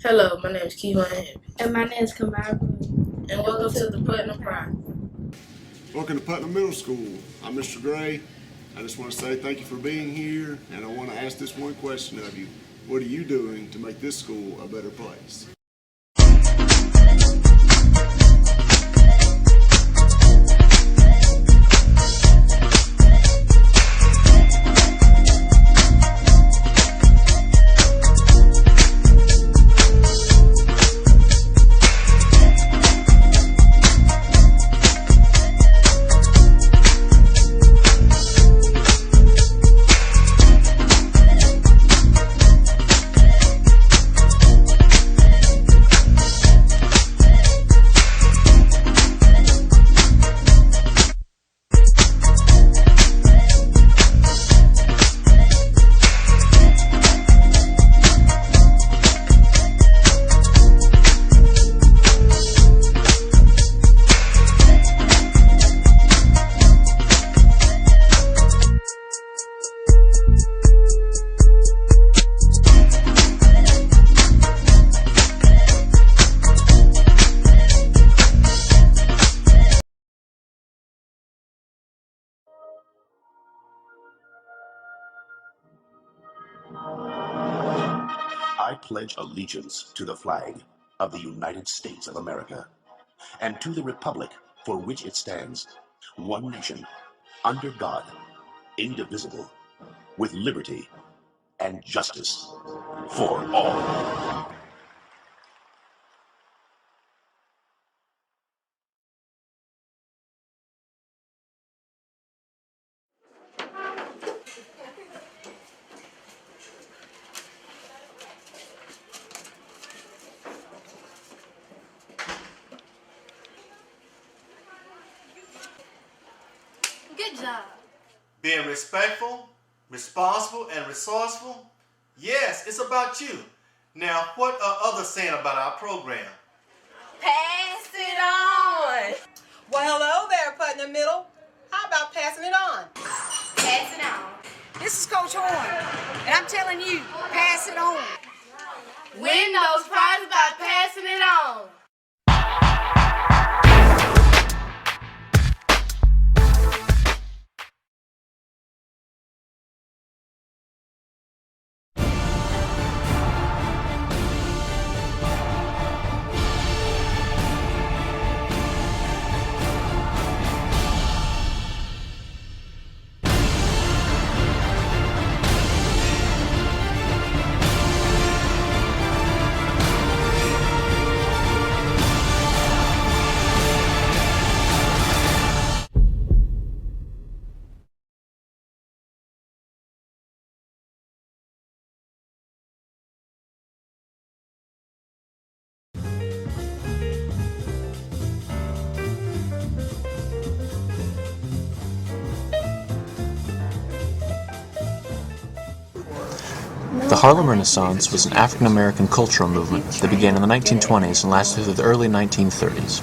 Hello, my name is Keelan And my name is Kamara. and welcome to the Putnam Pride. Welcome to Putnam Middle School. I'm Mr. Gray. I just want to say thank you for being here, and I want to ask this one question of you. What are you doing to make this school a better place? I pledge allegiance to the flag of the United States of America and to the republic for which it stands, one nation, under God, indivisible, with liberty and justice for all. Good job. Being respectful, responsible, and resourceful? Yes, it's about you. Now, what are others saying about our program? Pass it on. Well, hello there, Putnam Middle. How about passing it on? Pass it on. This is Coach Horn, and I'm telling you, pass it on. Win those prizes by passing it on. The Harlem Renaissance was an African-American cultural movement that began in the 1920s and lasted through the early 1930s.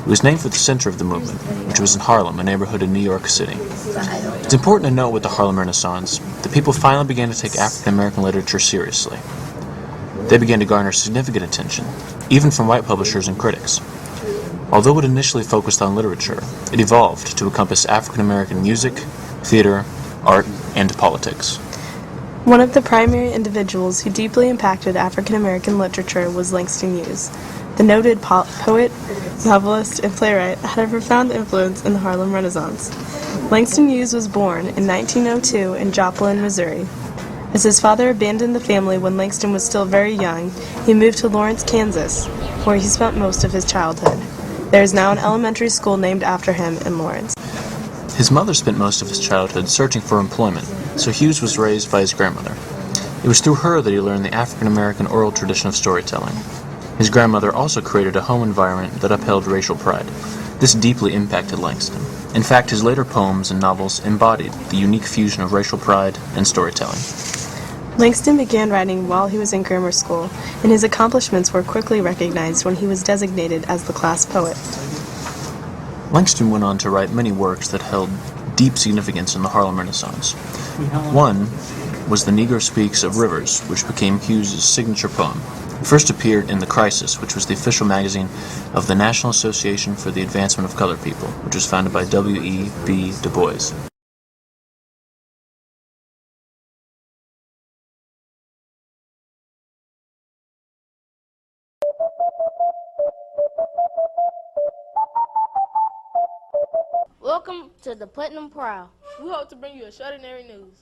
It was named for the center of the movement, which was in Harlem, a neighborhood in New York City. It's important to note with the Harlem Renaissance that people finally began to take African-American literature seriously. They began to garner significant attention, even from white publishers and critics. Although it initially focused on literature, it evolved to encompass African-American music, theater, art, and politics. One of the primary individuals who deeply impacted African American literature was Langston Hughes. The noted poet, novelist, and playwright had a profound influence in the Harlem Renaissance. Langston Hughes was born in 1902 in Joplin, Missouri. As his father abandoned the family when Langston was still very young, he moved to Lawrence, Kansas, where he spent most of his childhood. There is now an elementary school named after him in Lawrence. His mother spent most of his childhood searching for employment, so Hughes was raised by his grandmother. It was through her that he learned the African-American oral tradition of storytelling. His grandmother also created a home environment that upheld racial pride. This deeply impacted Langston. In fact, his later poems and novels embodied the unique fusion of racial pride and storytelling. Langston began writing while he was in grammar school, and his accomplishments were quickly recognized when he was designated as the class poet. Langston went on to write many works that held deep significance in the Harlem Renaissance. One was The Negro Speaks of Rivers, which became Hughes' signature poem. It first appeared in The Crisis, which was the official magazine of the National Association for the Advancement of Colored People, which was founded by W.E.B. Du Bois. Welcome to the Putnam Prowl. We hope to bring you extraordinary news.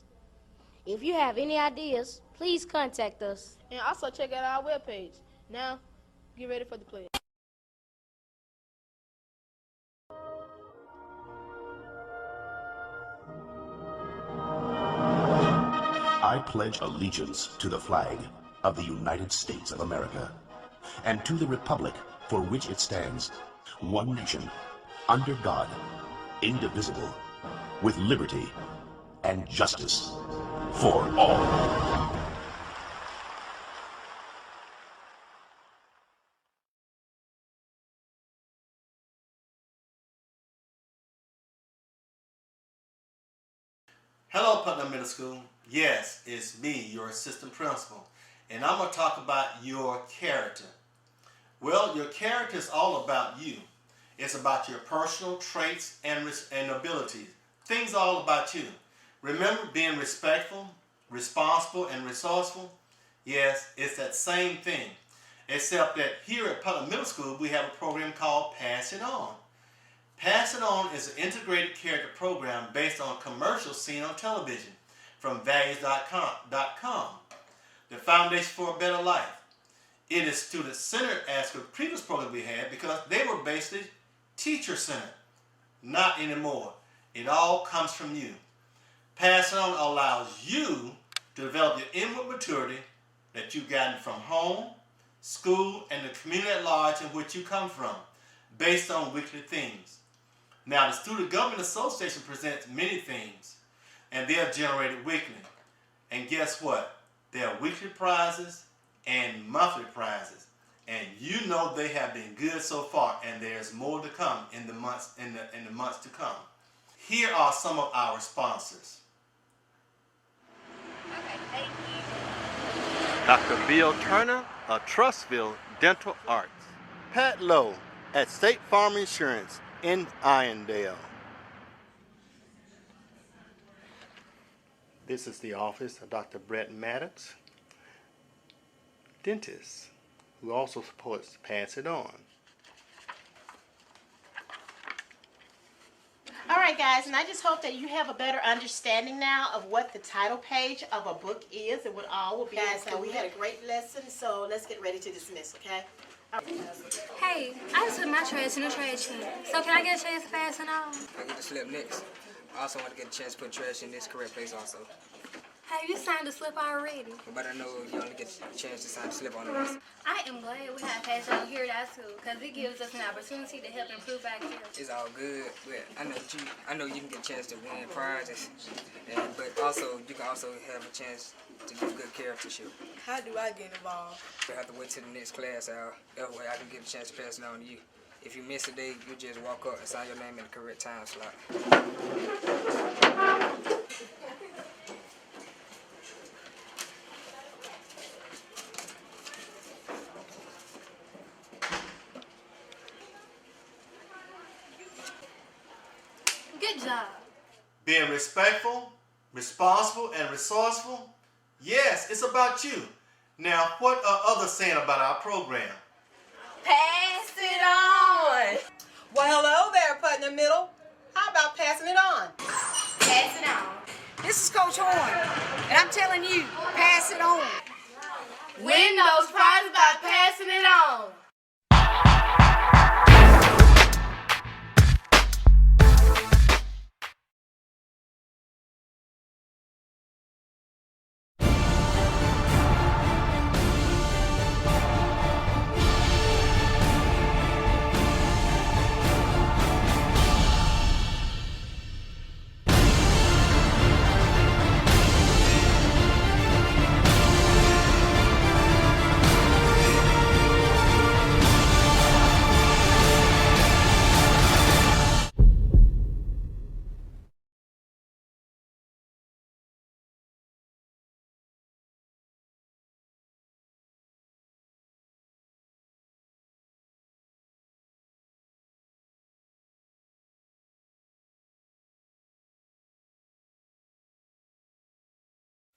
If you have any ideas, please contact us. And also check out our webpage. Now, get ready for the pledge. I pledge allegiance to the flag of the United States of America and to the republic for which it stands, one nation, under God, indivisible, with liberty and justice for all. Hello, Putnam Middle School. Yes, it's me, your assistant principal, and I'm going to talk about your character. Well, your character is all about you. It's about your personal traits and abilities. Things all about you. Remember being respectful, responsible, and resourceful? Yes, it's that same thing, except that here at Putnam Middle School, we have a program called Pass It On. Pass It On is an integrated character program based on commercials seen on television from values.com, the Foundation for a Better Life. It is student-centered as the previous program we had because they were basically teacher-centered. Not anymore. It all comes from you. Pass It On allows you to develop your inward maturity that you've gotten from home, school, and the community at large in which you come from, based on weekly themes. Now, the Student Government Association presents many themes, and they are generated weekly. And guess what? There are weekly prizes and monthly prizes. And you know they have been good so far, and there's more to come in the months to come. Here are some of our sponsors. Dr. Bill Turner of Trustville Dental Arts. Pat Lowe at State Farm Insurance in Irondale. This is the office of Dr. Brett Maddox, dentist, who also supports Pass It On. All right, guys, and I just hope that you have a better understanding now of what the title page of a book is and what all will be. Guys, now we had a great lesson, so let's get ready to dismiss, okay? Hey, I just put my trash in the trash can. So can I get a chance to pass it on? I get the slip next. I also want to get a chance to put trash in this correct place also. Hey, you signed the slip already. But I know you only get a chance to sign the slip on the list. I am glad we have pass it on here at our school because it gives us an opportunity to help improve our skills. It's all good, but I know you can get a chance to win prizes, but also you can also have a chance to give good charactership. How do I get involved? You have to wait till the next class hour. That way I can get a chance to pass it on to you. If you miss a day, you just walk up and sign your name in the correct time slot. Good job. Being respectful, responsible, and resourceful? Yes, it's about you. Now, what are others saying about our program? Pass it on. Well, hello there, Putnam Middle. How about passing it on? Pass it on. This is Coach Horn, and I'm telling you, pass it on. Win those prizes by passing it on.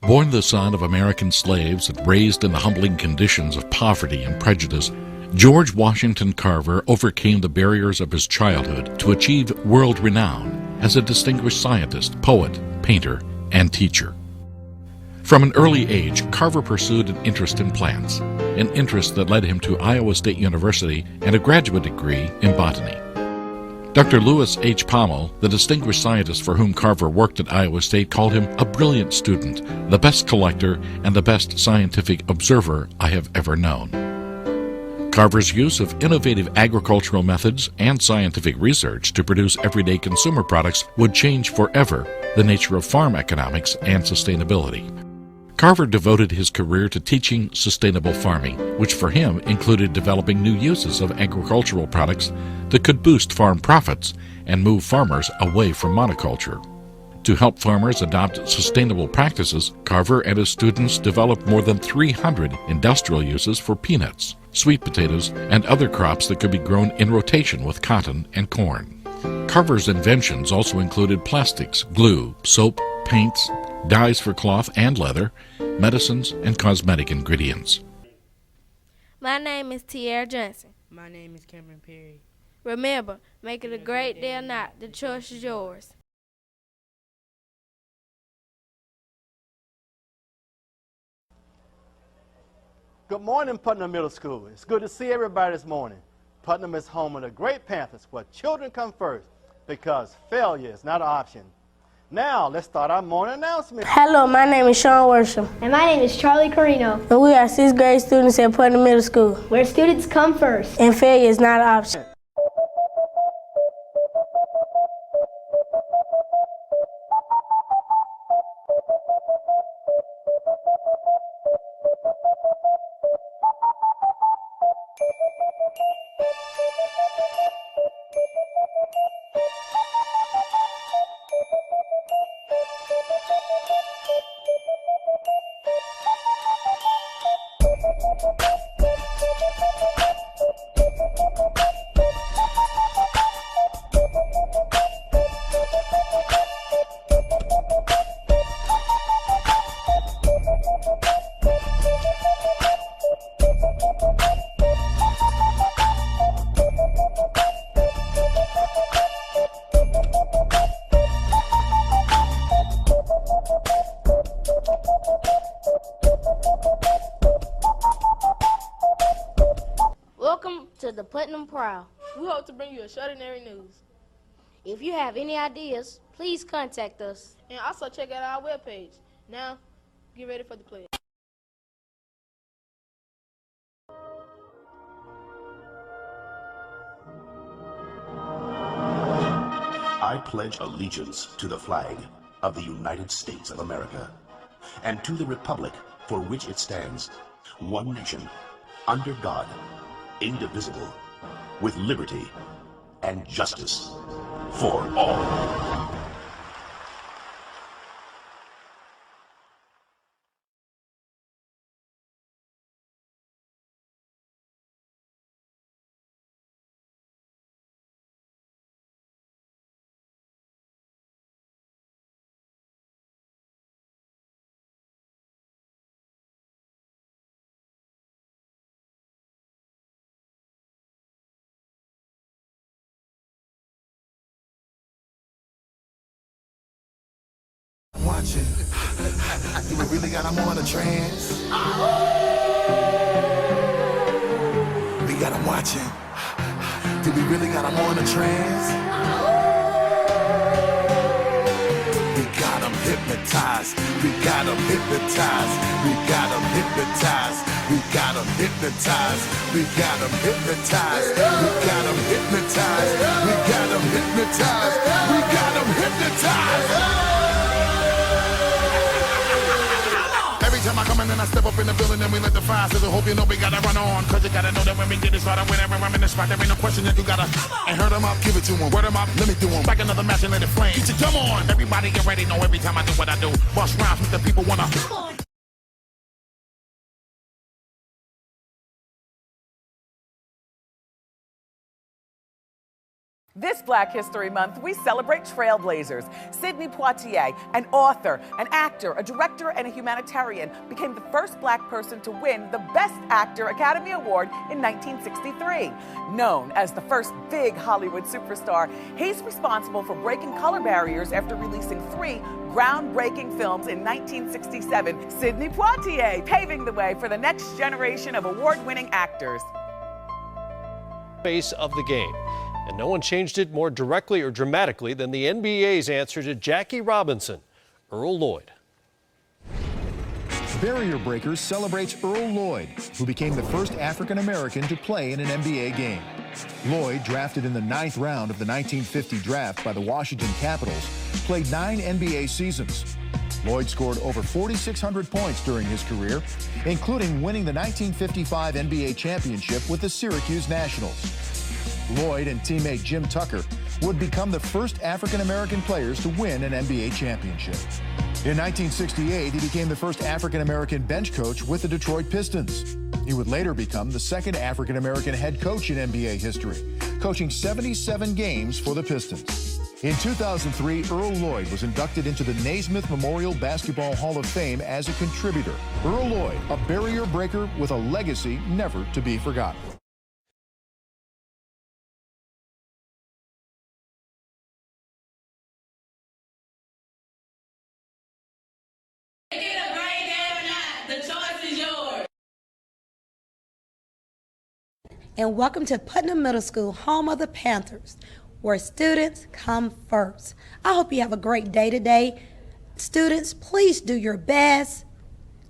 Born the son of American slaves and raised in the humbling conditions of poverty and prejudice, George Washington Carver overcame the barriers of his childhood to achieve world renown as a distinguished scientist, poet, painter, and teacher. From an early age, Carver pursued an interest in plants, an interest that led him to Iowa State University and a graduate degree in botany. Dr. Lewis H. Pommel, the distinguished scientist for whom Carver worked at Iowa State, called him a brilliant student, the best collector, and the best scientific observer I have ever known. Carver's use of innovative agricultural methods and scientific research to produce everyday consumer products would change forever the nature of farm economics and sustainability. Carver devoted his career to teaching sustainable farming, which for him included developing new uses of agricultural products that could boost farm profits and move farmers away from monoculture. To help farmers adopt sustainable practices, Carver and his students developed more than 300 industrial uses for peanuts, sweet potatoes, and other crops that could be grown in rotation with cotton and corn. Carver's inventions also included plastics, glue, soap, paints, dyes for cloth and leather, medicines, and cosmetic ingredients. My name is Tierra Johnson. My name is Cameron Perry. Remember, make it a great day or not. The choice is yours. Good morning, Putnam Middle School. It's good to see everybody this morning. Putnam is home of the great Panthers, where children come first, because failure is not an option. Now, let's start our morning announcement. Hello, my name is Sean Worsham. And my name is Charlie Carino. And we are 6th grade students at Putnam Middle School, where students come first. And failure is not an option. Welcome to the Putnam Prowl. We hope to bring you extraordinary news. If you have any ideas, please contact us. And also check out our webpage. Now, get ready for the pledge. I pledge allegiance to the flag of the United States of America and to the republic for which it stands, one nation, under God, indivisible, with liberty and justice for all. Watching. Do we really got them on a trance? We got them watching. Do we really got them on a trance? We got them hypnotized. We got them hypnotized. We got them hypnotized. We got them hypnotized. We got them hypnotized. We got them hypnotized. We got them hypnotized. We got them hypnotized. Time I come in and I step up in the building and we let the fire sizzle. Hope you know we gotta run on, cause you gotta know that when we get this right, whenever I'm in the spot, there ain't no question that you gotta. And hurt them up, give it to them, word them up, let me do them. Back another match and let it flame. Get your come on, everybody get ready, know every time I do what I do. Bust rhymes with the people wanna. This Black History Month, we celebrate trailblazers. Sidney Poitier, an author, an actor, a director, and a humanitarian, became the first black person to win the Best Actor Academy Award in 1963. Known as the first big Hollywood superstar, he's responsible for breaking color barriers after releasing 3 groundbreaking films in 1967. Sidney Poitier, paving the way for the next generation of award-winning actors. Face of the game. And no one changed it more directly or dramatically than the NBA's answer to Jackie Robinson, Earl Lloyd. Barrier Breakers celebrates Earl Lloyd, who became the first African-American to play in an NBA game. Lloyd, drafted in the 9th round of the 1950 draft by the Washington Capitals, played 9 NBA seasons. Lloyd scored over 4,600 points during his career, including winning the 1955 NBA championship with the Syracuse Nationals. Lloyd and teammate Jim Tucker would become the first African-American players to win an NBA championship. In 1968, he became the first African-American bench coach with the Detroit Pistons. He would later become the second African-American head coach in NBA history, coaching 77 games for the Pistons. In 2003, Earl Lloyd was inducted into the Naismith Memorial Basketball Hall of Fame as a contributor. Earl Lloyd, a barrier breaker with a legacy never to be forgotten. And welcome to Putnam Middle School, home of the Panthers, where students come first. I hope you have a great day today. Students, please do your best.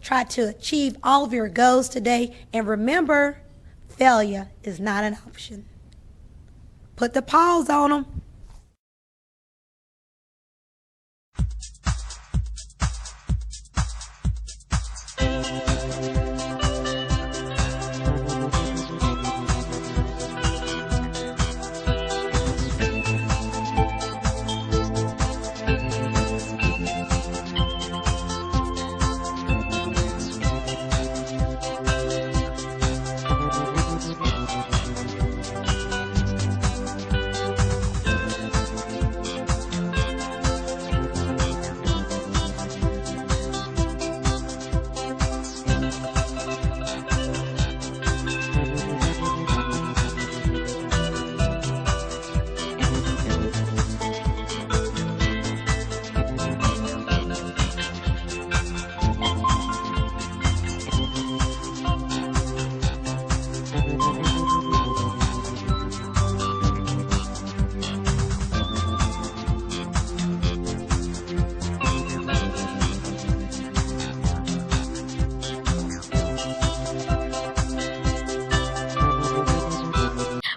Try to achieve all of your goals today. And remember, failure is not an option. Put the pause on them.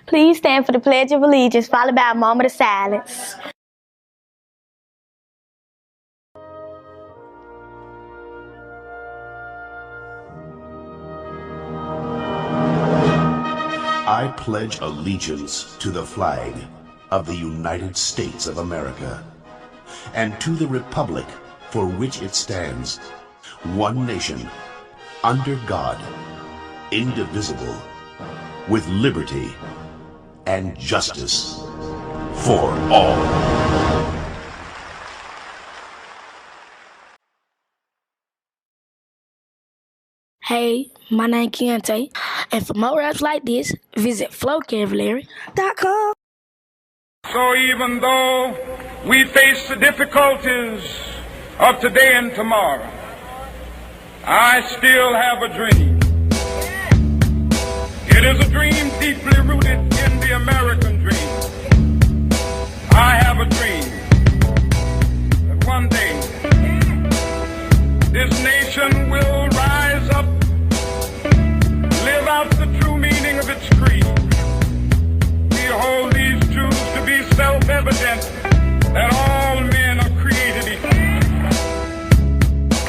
Please stand for the Pledge of Allegiance, followed by a moment of silence. I pledge allegiance to the flag of the United States of America and to the republic for which it stands, one nation, under God, indivisible, with liberty and justice for all. Hey, my name is Keontae, and for more raps like this, visit flowcavalier.com. So even though we face the difficulties of today and tomorrow, I still have a dream. It is a dream deeply rooted in the American dream. I have a dream that one day this nation will rise up, live out the true meaning of its creed. We hold these truths to be self-evident, that all men are created equal.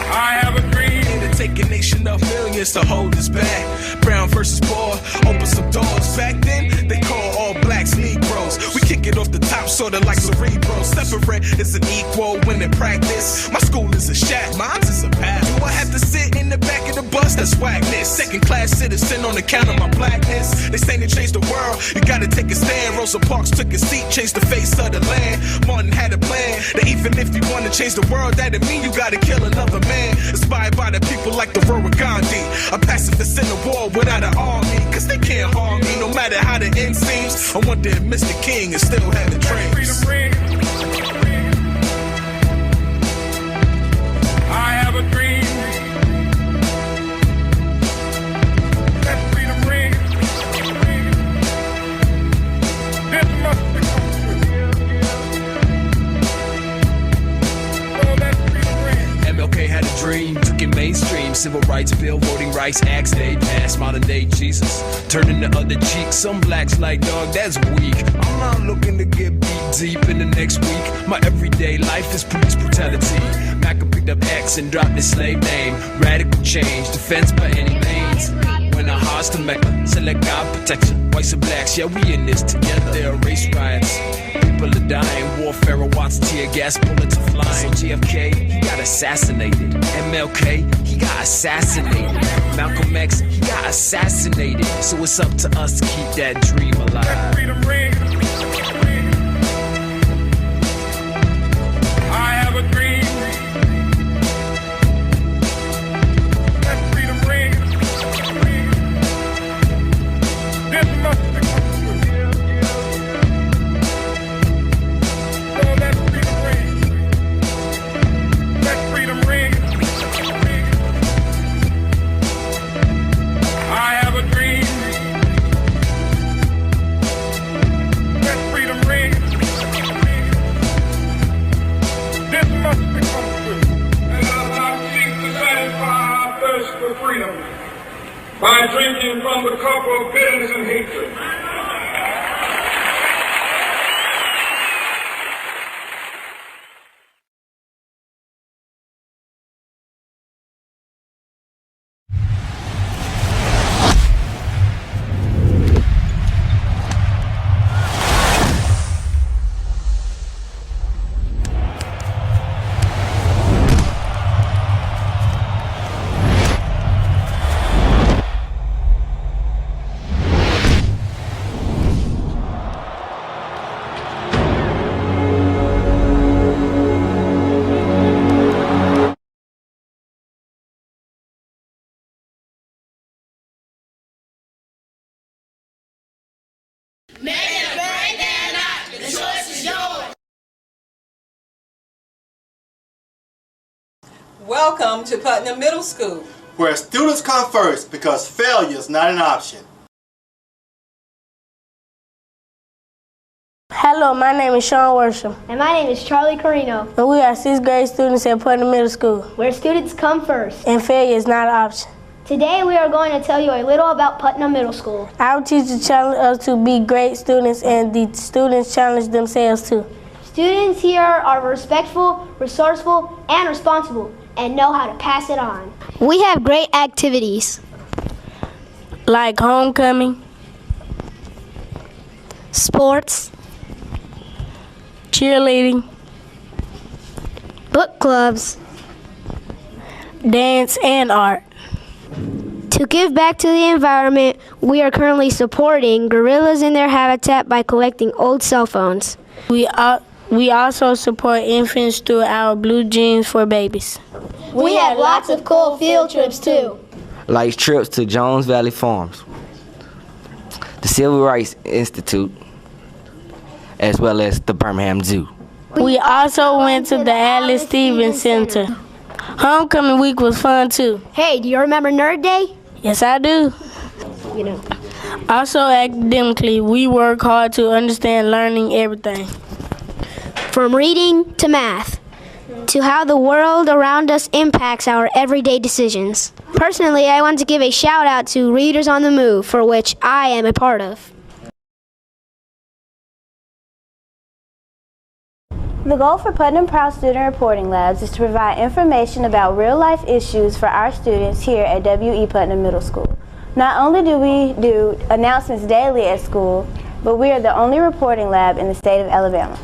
I have a dream to take a nation of millions to hold us back. Brown versus poor, open some doors. Back then, they call all blacks Negroes. We kick it off the top, sorta like Cerebro. Separate is an equal when in practice. My school is a shack, mine is a path. Do I have to sit in the back of the bus that's whackness. Second-class citizen on account of my blackness. They say to change the world, you gotta take a stand. Rosa Parks took a seat, changed the face of the land. Martin had a plan that even if you want to change the world, that didn't mean you gotta kill another man. Inspired by the people like the Roa Gandhi, a pacifist in the war without an army, cause they can't harm me no matter how the end seems. I wonder if Mr. King is still having dreams. I have a dream. Let freedom ring. This must become true. So let freedom ring. MLK had a dream, took it mainstream. Civil rights bill, voting rights acts, they passed. Modern day Jesus, turning the other cheek. Some blacks like, dog, that's weak. I'm not looking to get beat deep in the next week. My everyday life is police brutality. Malcolm picked up X and dropped his slave name. Radical change, defense by any means. When our hearts to Mecca, select God protection. Whites and blacks, yeah, we in this together. There are race riots, people are dying. Warfare, watts, tear gas, bullets are flying. So JFK, he got assassinated. MLK, he got assassinated. Malcolm X, he got assassinated. So it's up to us to keep that dream alive. Freedom ring. I have a dream. Let freedom ring. This must become true. So let freedom ring. Let freedom ring. I have a dream. Let freedom ring. This must become true. Let us not seek to satisfy our thirst for freedom by drinking from the cup of bitterness and hatred. Make it break that not. The choice is yours. Welcome to Putnam Middle School, where students come first because failure is not an option. Hello, my name is Sean Worsham. And my name is Charlie Carino. And we are 6th grade students at Putnam Middle School, where students come first. And failure is not an option. Today we are going to tell you a little about Putnam Middle School. Our teacher challenged us to be great students, and the students challenged themselves too. Students here are respectful, resourceful, and responsible, and know how to pass it on. We have great activities like homecoming, sports, cheerleading, book clubs, dance, and art. To give back to the environment, we are currently supporting gorillas in their habitat by collecting old cell phones. We also support infants through our Blue Jeans for Babies. We have lots of cool field trips too. Like trips to Jones Valley Farms, the Civil Rights Institute, as well as the Birmingham Zoo. We also went to the Alice Stevens Center. Homecoming week was fun too. Hey, do you remember Nerd Day? Yes, I do. You know. Also, academically, we work hard to understand learning everything. From reading to math, to how the world around us impacts our everyday decisions. Personally, I want to give a shout out to Readers on the Move, for which I am a part of. The goal for Putnam Proud Student Reporting Labs is to provide information about real-life issues for our students here at W.E. Putnam Middle School. Not only do we do announcements daily at school, but we are the only reporting lab in the state of Alabama.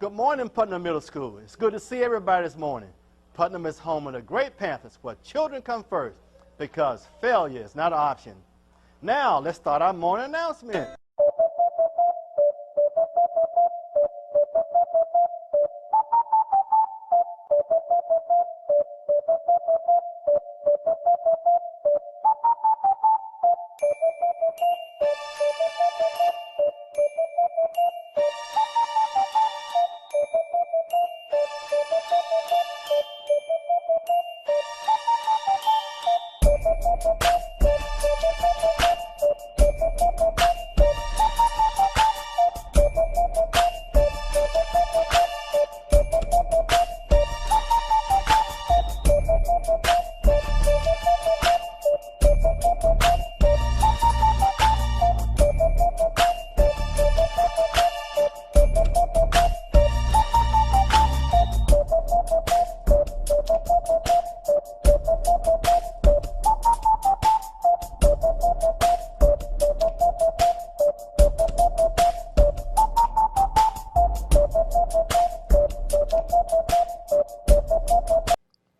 Good morning, Putnam Middle School. It's good to see everybody this morning. Putnam is home of the great Panthers where children come first because failure is not an option. Now, let's start our morning announcement.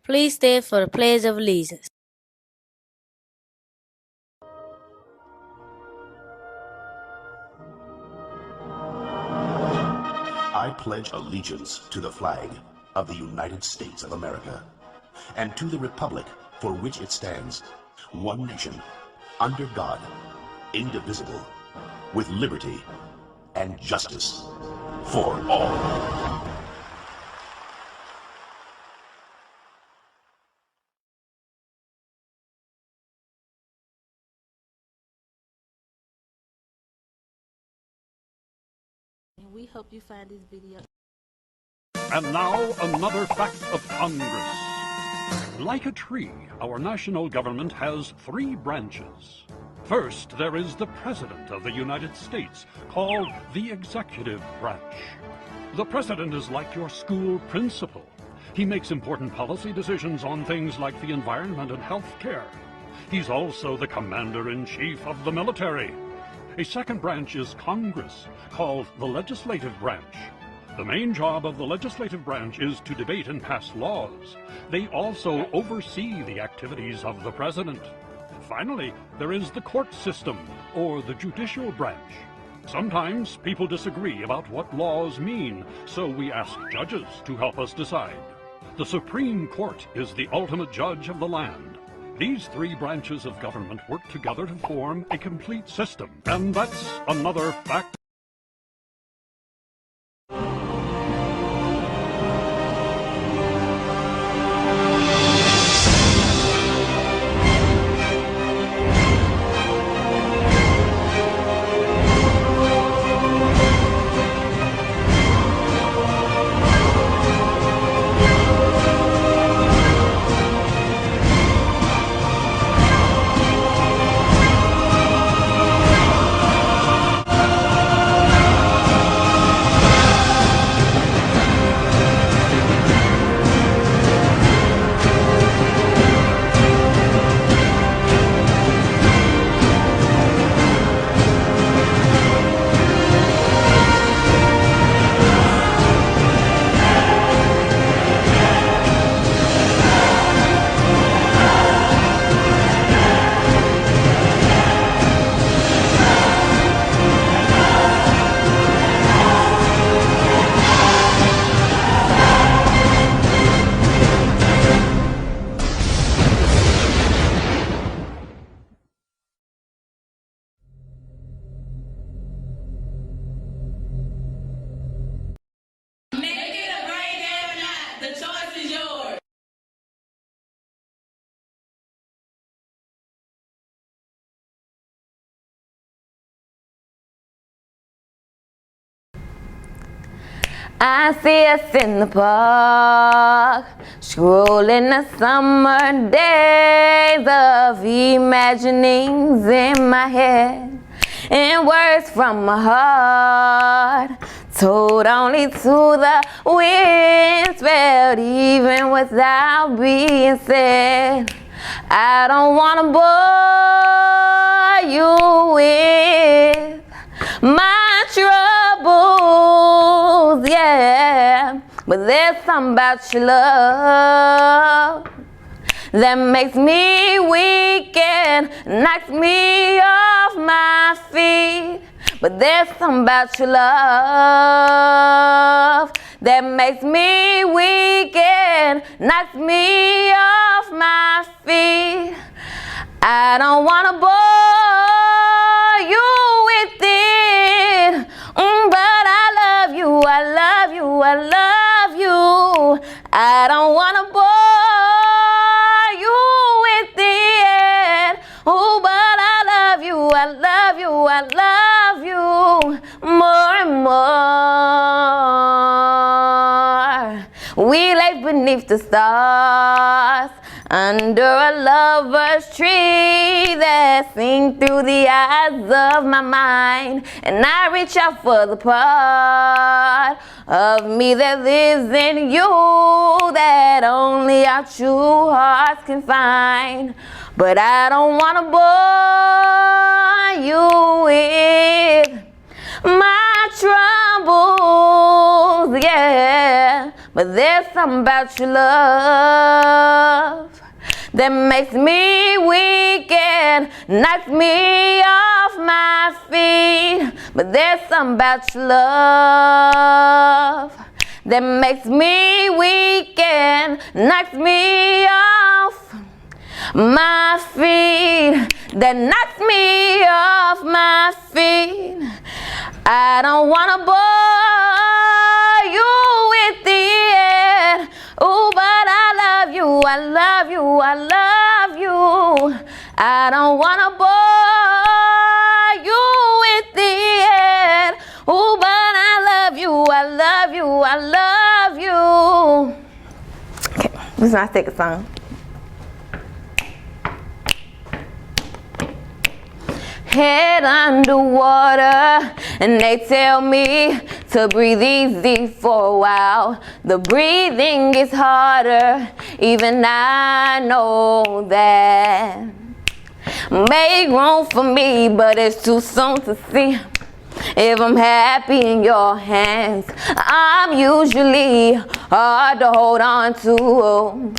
Please stand for the Pledge of Allegiance. I pledge allegiance to the flag of the United States of America and to the republic for which it stands, one nation, under God, indivisible, with liberty and justice for all. And we hope you find this video. And now, another fact of Congress. Like a tree, our national government has 3 branches. First, there is the President of the United States, called the Executive Branch. The President is like your school principal. He makes important policy decisions on things like the environment and health care. He's also the Commander-in-Chief of the military. A second branch is Congress, called the Legislative Branch. The main job of the legislative branch is to debate and pass laws. They also oversee the activities of the president. Finally, there is the court system, or the judicial branch. Sometimes people disagree about what laws mean, so we ask judges to help us decide. The Supreme Court is the ultimate judge of the land. These 3 branches of government work together to form a complete system. And that's another fact. I see us in the park, strolling the summer days of imaginings in my head, and words from my heart, told only to the wind, spelled even without being said. I don't wanna bore you with my troubles, yeah. but there's something about your love that makes me weak and knocks me off my feet. But there's something about your love that makes me weak and knocks me off my feet. I don't wanna bore you with it, but I love you, I love you, I love you. I don't wanna bore you with it, but I love you, I love you, I love you more and more. We lay beneath the stars, under a lover's tree that sing through the eyes of my mind, and I reach out for the part of me that lives in you that only our true hearts can find. But I don't wanna bore you with my troubles, yeah. But there's something about your love that makes me weak and knocks me off my feet. But there's something about your love that makes me weak and knocks me off my feet. That knocks me off my feet. I don't wanna bore you with it, oh, but I love you, I love you, I love you. I don't wanna bore you with it, oh, but I love you, I love you, I love you. Okay, this is my second song. Head underwater, and they tell me to breathe easy for a while. The breathing is harder, even I know that. Make room for me, but it's too soon to see if I'm happy in your hands. I'm usually hard to hold on to.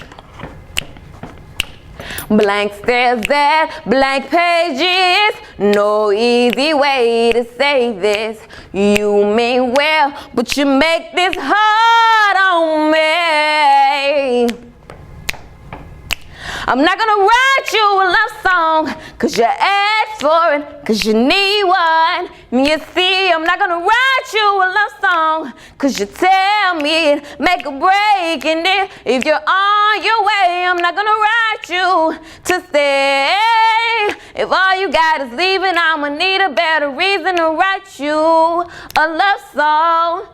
Blank stares at blank pages, no easy way to say this. You mean well, but you make this hard on me. I'm not gonna write you a love song, cause you asked for it, cause you need one. You see, I'm not gonna write you a love song, cause you tell me it, make a break in it. If you're on your way, I'm not gonna write you to stay. If all you got is leaving, I'ma need a better reason to write you a love song.